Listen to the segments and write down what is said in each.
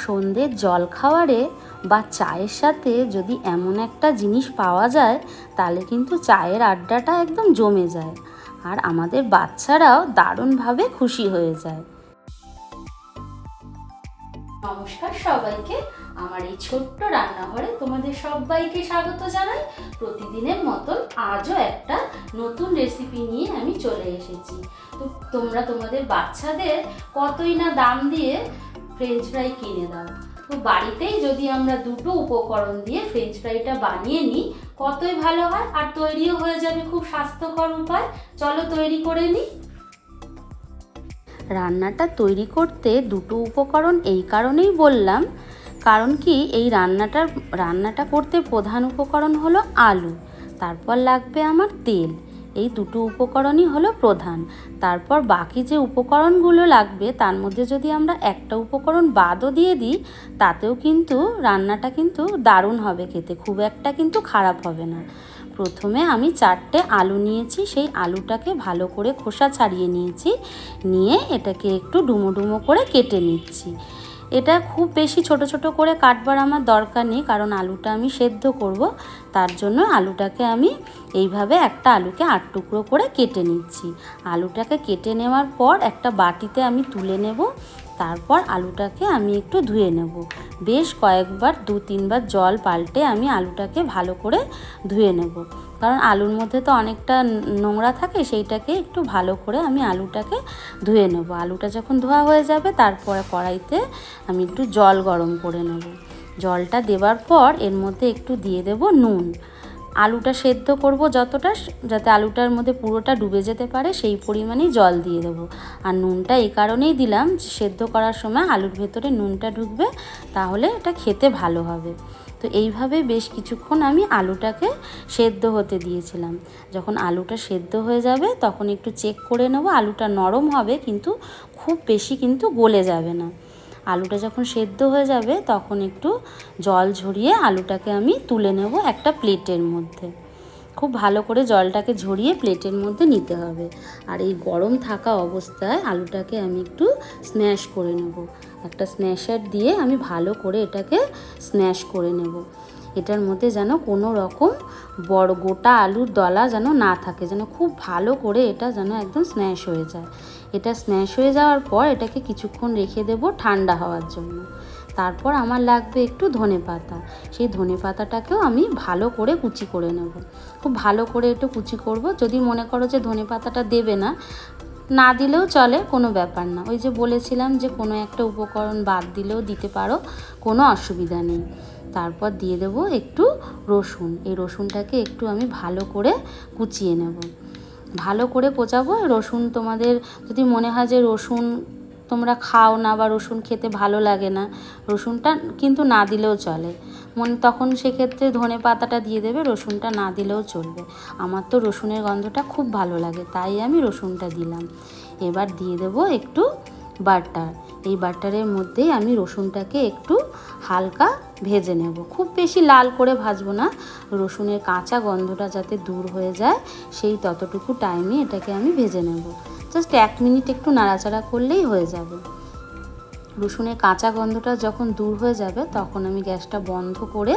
সন্ধ্যের জলখাবারে বা চায়ের সাথে যদি এমন একটা জিনিস পাওয়া যায় তাহলে কিন্তু চায়ের আড্ডাটা একদম জমে যায়, আর আমাদের বাচ্চারাও দারুণভাবে খুশি হয়ে যায়। নমস্কার সবাইকে, আমার এই ছোট্ট রান্নাঘরে তোমাদের সবাইকে স্বাগত জানাই। প্রতিদিনের মতন আজও একটা নতুন রেসিপি নিয়ে আমি চলে এসেছি। তো তোমরা তোমাদের বাচ্চাদের কতই না দাম দিয়ে ফ্রেঞ্চ ফ্রাই কিনে দাও, তো বাড়িতেই যদি আমরা দুটো উপকরণ দিয়ে ফ্রেঞ্চ ফ্রাইটা বানিয়ে নিই কতই ভালো হয়, আর তৈরিও হয়ে যাবে খুব স্বাস্থ্যকর উপায়। চলো তৈরি করে নিই। রান্নাটা তৈরি করতে দুটো উপকরণ এই কারণেই বললাম, কারণ কি এই রান্নাটা করতে প্রধান উপকরণ হলো আলু, তারপর লাগবে আমার তেল। এই দুটো উপকরণই হলো প্রধান। তারপর বাকি যে উপকরণগুলো লাগবে তার মধ্যে যদি আমরা একটা উপকরণ বাদও দিয়ে দিই তাতেও কিন্তু রান্নাটা কিন্তু দারুণ হবে খেতে, খুব একটা কিন্তু খারাপ হবে না। প্রথমে আমি 4টে আলু নিয়েছি, সেই আলুটাকে ভালো করে খোসা ছাড়িয়ে নিয়েছি, নিয়ে এটাকে একটু ডুমো ডুমো করে কেটে নিচ্ছি। এটা খুব বেশি ছোট ছোট করে কাটবার আমার দরকার নেই, কারণ আলুটা আমি সেদ্ধ করব, তার জন্য আলুটাকে আমি এইভাবে একটা আলুকে 8 টুকরো করে কেটে নিচ্ছি। আলুটাকে কেটে নেওয়ার পর একটা বাটিতে আমি তুলে নেব, তারপর আলুটাকে আমি একটু ধুয়ে নেব। বেশ কয়েকবার 2-3 বার জল পাল্টে আমি আলুটাকে ভালো করে ধুয়ে নেব, কারণ আলুর মধ্যে তো অনেকটা নোংরা থাকে, সেইটাকে একটু ভালো করে আমি আলুটাকে ধুয়ে নেব। আলুটা যখন ধোয়া হয়ে যাবে তারপরে কড়াইতে আমি একটু জল গরম করে নেব। জলটা দেওয়ার পর এর মধ্যে একটু দিয়ে দেব নুন। আলুটা সেদ্ধ করব যতটা, যাতে আলুটার মধ্যে পুরোটা ডুবে যেতে পারে সেই পরিমাণেই জল দিয়ে দেবো। আর নুনটা এই কারণেই দিলাম যে সেদ্ধ করার সময় আলুর ভেতরে নুনটা ঢুকবে, তাহলে এটা খেতে ভালো হবে। তো এইভাবে বেশ কিছুক্ষণ আমি আলুটাকে সেদ্ধ হতে দিয়েছিলাম। যখন আলুটা সেদ্ধ হয়ে যাবে তখন একটু চেক করে নেব, আলুটা নরম হবে কিন্তু খুব বেশি কিন্তু গলে যাবে না। আলুটা যখন সেদ্ধ হয়ে যাবে তখন একটু জল ঝরিয়ে আলুটাকে আমি তুলে নেব একটা প্লেটের মধ্যে। খুব ভালো করে জলটাকে ঝরিয়ে প্লেটের মধ্যে নিতে হবে। আর এই গরম থাকা অবস্থায় আলুটাকে আমি একটু স্ম্যাশ করে নেব। একটা স্ম্যাশার দিয়ে আমি ভালো করে এটাকে স্ম্যাশ করে নেব। এটার মধ্যে যেন কোনো রকম বড় গোটা আলুর দলা যেন না থাকে, যেন খুব ভালো করে এটা যেন একদম স্ম্যাশ হয়ে যায়। এটা স্ম্যাশ হয়ে যাওয়ার পর এটাকে কিছুক্ষণ রেখে দেব ঠান্ডা হওয়ার জন্য। তারপর আমার লাগবে একটু ধনেপাতা, সেই ধনেপাতাটাকেও আমি ভালো করে কুচি করে নেব। খুব ভালো করে একটু কুচি করব। যদি মনে করো যে ধনেপাতাটা দেবে না, না দিলেও চলে, কোনো ব্যাপার না। ওই যে বলেছিলাম যে কোনো একটা উপকরণ বাদ দিলেও দিতে পারো, কোনো অসুবিধা নেই। তারপর দিয়ে দেবো একটু রসুন। এই রসুনটাকে একটু আমি ভালো করে কুচিয়ে নেব, ভালো করে কোচাবো। রসুন তোমাদের যদি মনে হয় যে রসুন তোমরা খাও না বা রসুন খেতে ভালো লাগে না, রসুনটা কিন্তু না দিলেও চলে। তখন সেক্ষেত্রে ধনে পাতাটা দিয়ে দেবে, রসুনটা না দিলেও চলবে। আমার তো রসুনের গন্ধটা খুব ভালো লাগে, তাই আমি রসুনটা দিলাম। এবার দিয়ে দেবো একটু বাটার। এই বাটারের মধ্যেই আমি রসুনটাকে একটু হালকা ভেজে নেব, খুব বেশি লাল করে ভাজবো না, রসুনের কাঁচা গন্ধটা যাতে দূর হয়ে যায় সেই ততটুকু টাইমে এটাকে আমি ভেজে নেব। জাস্ট 1 মিনিট একটু নাড়াচাড়া করলেই হয়ে যাবে। রসুনের কাঁচা গন্ধটা যখন দূর হয়ে যাবে তখন আমি গ্যাসটা বন্ধ করে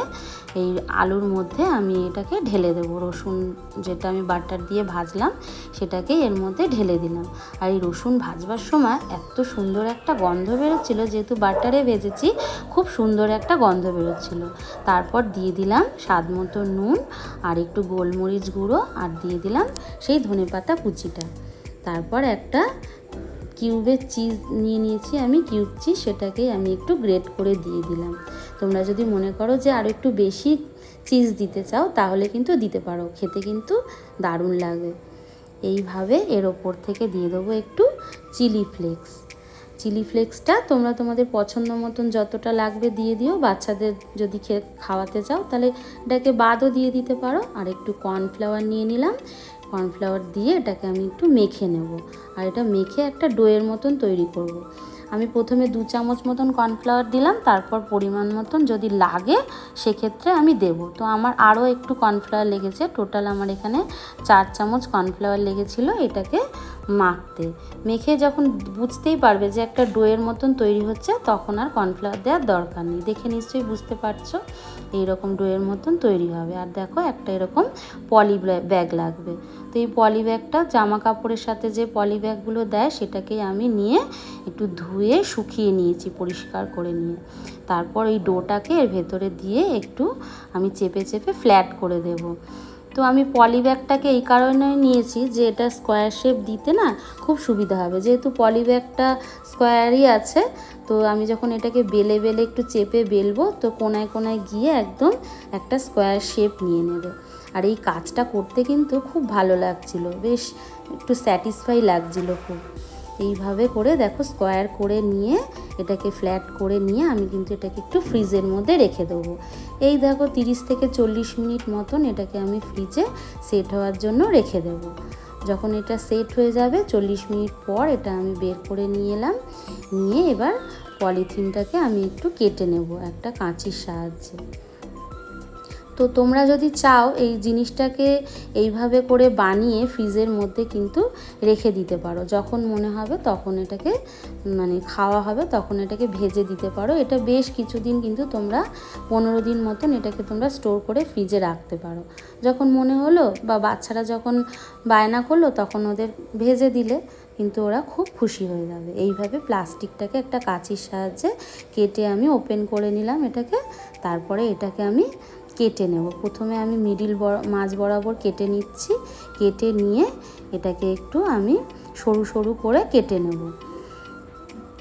এই আলুর মধ্যে আমি এটাকে ঢেলে দেবো। রসুন যেটা আমি বাটার দিয়ে ভাজলাম সেটাকে এর মধ্যে ঢেলে দিলাম। আর এই রসুন ভাজবার সময় এত সুন্দর একটা গন্ধ বেরোচ্ছিলো, যেহেতু বাটারে ভেজেছি খুব সুন্দর একটা গন্ধ বেরোচ্ছিলো। তারপর দিয়ে দিলাম স্বাদ মতো নুন আর একটু গোলমরিচ গুঁড়ো, আর দিয়ে দিলাম সেই ধনেপাতা কুচিটা। তারপর একটা কিউবের চিজ নিয়ে নিয়েছি আমি, কিউব চিজ, সেটাকেই আমি একটু গ্রেট করে দিয়ে দিলাম। তোমরা যদি মনে করো যে আরও একটু বেশি চিজ দিতে চাও তাহলে কিন্তু দিতে পারো, খেতে কিন্তু দারুণ লাগে। এইভাবে এর ওপর থেকে দিয়ে দেবো একটু চিলি ফ্লেক্স। চিলি ফ্লেক্সটা তোমরা তোমাদের পছন্দ মতন যতটা লাগবে দিয়ে দিও। বাচ্চাদের যদি খাওয়াতে চাও তাহলে এটাকে বাদও দিয়ে দিতে পারো। আর একটু কর্নফ্লাওয়ার নিয়ে নিলাম, কর্নফ্লাওয়ার দিয়ে এটাকে আমি একটু মেখে নেব। আর এটা মেখে একটা ডোয়ের মতন তৈরি করব। আমি প্রথমে 2 চামচ মতন কর্নফ্লাওয়ার দিলাম, তারপর পরিমাণ মতন যদি লাগে সেক্ষেত্রে আমি দেব। তো আমার আরও একটু কর্নফ্লাওয়ার লেগেছে, টোটাল আমার এখানে 4 চামচ কর্নফ্লাওয়ার লেগেছিলো। এটাকে মাখতে। মেখে যখন বুঝতেই পারবে যে একটা ডোয়ের মতন তৈরি হচ্ছে, তখন আর কর্নফ্লাওয়ার দেওয়ার দরকার নেই। দেখে নিশ্চয়ই বুঝতে পারছো এইরকম ডোয়ের মতন তৈরি হবে। আর দেখো একটা এরকম পলি ব্যাগ লাগবে। তো এই পলি ব্যাগটা জামা কাপড়ের সাথে যে পলি ব্যাগগুলো দেয় সেটাকেই আমি নিয়ে একটু ধুয়ে শুকিয়ে নিয়েছি, পরিষ্কার করে নিয়ে। তারপর এই ডোটাকে এর ভেতরে দিয়ে একটু আমি চেপে চেপে ফ্ল্যাট করে দেব। তো আমি পলি ব্যাগটাকে এই কারণে নিয়েছি যে এটা স্কোয়ার শেপ দিতে না খুব সুবিধা হবে, যেহেতু পলি ব্যাগটা স্কোয়ারই আছে। তো আমি যখন এটাকে বেলে বেলে একটু চেপে বেলবো, তো কোনায় কোনায় গিয়ে একদম একটা স্কোয়ার শেপ নিয়ে নেবে। আর এই কাজটা করতে কিন্তু খুব ভালো লাগছিল, বেশ একটু স্যাটিসফাই লাগছিল খুব। এইভাবে করে দেখো স্কোয়ার করে নিয়ে এটাকে ফ্ল্যাট করে নিয়ে আমি কিন্তু এটাকে একটু ফ্রিজের মধ্যে রেখে দেবো। এই দেখো 30 থেকে 40 মিনিট মতন এটাকে আমি ফ্রিজে সেট হওয়ার জন্য রেখে দেব। যখন এটা সেট হয়ে যাবে 40 মিনিট পর এটা আমি বের করে নিয়ে এলাম। নিয়ে এবার পলিথিনটাকে আমি একটু কেটে নেব একটা কাঁচির সাহায্যে। তো তোমরা যদি চাও এই জিনিসটাকে এইভাবে করে বানিয়ে ফ্রিজের মধ্যে কিন্তু রেখে দিতে পারো। যখন মনে হবে তখন এটাকে খাওয়া হবে তখন এটাকে ভেজে দিতে পারো। এটা বেশ কিছুদিন কিন্তু তোমরা 15 দিন মতন এটাকে তোমরা স্টোর করে ফ্রিজে রাখতে পারো। যখন মনে হলো বা বাচ্চারা যখন বায়না করলো তখন ওদের ভেজে দিলে কিন্তু ওরা খুব খুশি হয়ে যাবে। এইভাবে প্লাস্টিকটাকে একটা কাঁচির সাহায্যে কেটে আমি ওপেন করে নিলাম এটাকে। তারপরে এটাকে আমি কেটে নেব। প্রথমে আমি মিডিল মাঝ বরাবর কেটে নিচ্ছি। কেটে নিয়ে এটাকে একটু আমি সরু সরু করে কেটে নেব।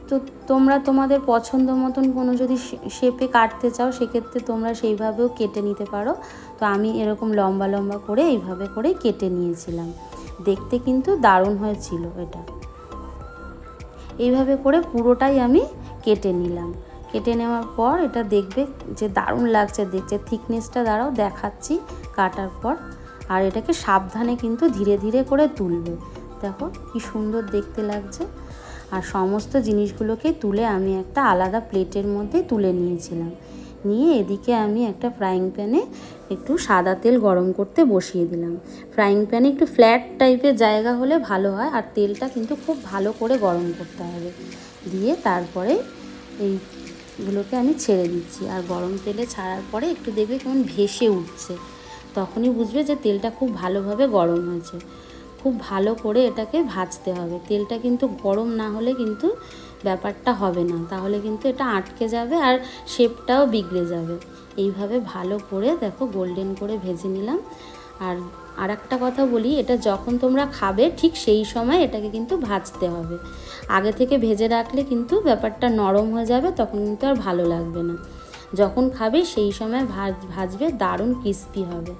তো তোমরা তোমাদের পছন্দ মতন কোনো যদি শেপে কাটতে চাও সেক্ষেত্রে তোমরা সেইভাবেও কেটে নিতে পারো। তো আমি এরকম লম্বা লম্বা করে এইভাবে করে কেটে নিয়েছিলাম। দেখতে কিন্তু দারুণ হয়েছিল এটা। এইভাবে করে পুরোটাই আমি কেটে নিলাম। কেটে নেওয়ার পর এটা দেখবে যে দারুণ লাগছে দেখতে। থিকনেসটা দাঁড়াও দেখাচ্ছি কাটার পর। আর এটাকে সাবধানে কিন্তু ধীরে ধীরে করে তুলবে। দেখো কি সুন্দর দেখতে লাগছে। আর সমস্ত জিনিসগুলোকে তুলে আমি একটা আলাদা প্লেটের মধ্যে তুলে নিয়েছিলাম। নিয়ে এদিকে আমি একটা ফ্রাইং প্যানে একটু সাদা তেল গরম করতে বসিয়ে দিলাম। ফ্রাইং প্যানে একটু ফ্ল্যাট টাইপের জায়গা হলে ভালো হয়। আর তেলটা কিন্তু খুব ভালো করে গরম করতে হবে। দিয়ে তারপরে এইগুলোকে আমি ছেড়ে দিচ্ছি। আর গরম তেলে ছাড়ার পরে একটু দেখবে কেমন ভেসে উঠছে, তখনই বুঝবে যে তেলটা খুব ভালোভাবে গরম হয়েছে। খুব ভালো করে এটাকে ভাজতে হবে। তেলটা কিন্তু গরম না হলে কিন্তু ব্যাপারটা হবে না, তাহলে কিন্তু এটা আটকে যাবে আর শেপটাও বিগড়ে যাবে। এইভাবে ভালো করে দেখো গোল্ডেন করে ভেজে নিলাম। আর একটা কথা বলি, এটা যখন তোমরা খাবে ঠিক সেই সময় এটাকে কিন্তু ভাজতে হবে। আগে থেকে ভেজে রাখলে কিন্তু ব্যাপারটা নরম হয়ে যাবে, তখন কিন্তু আর ভালো লাগবে না। যখন খাবে সেই সময় ভাজবে, দারুণ ক্রিস্পি হবে।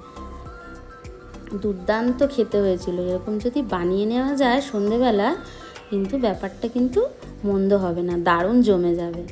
দুর্দান্ত খেতে হয়েছিল। এরকম যদি বানিয়ে নেওয়া যায় সন্ধেবেলা, কিন্তু ব্যাপারটা কিন্তু মন্দ হবে না, দারুণ জমে যাবে।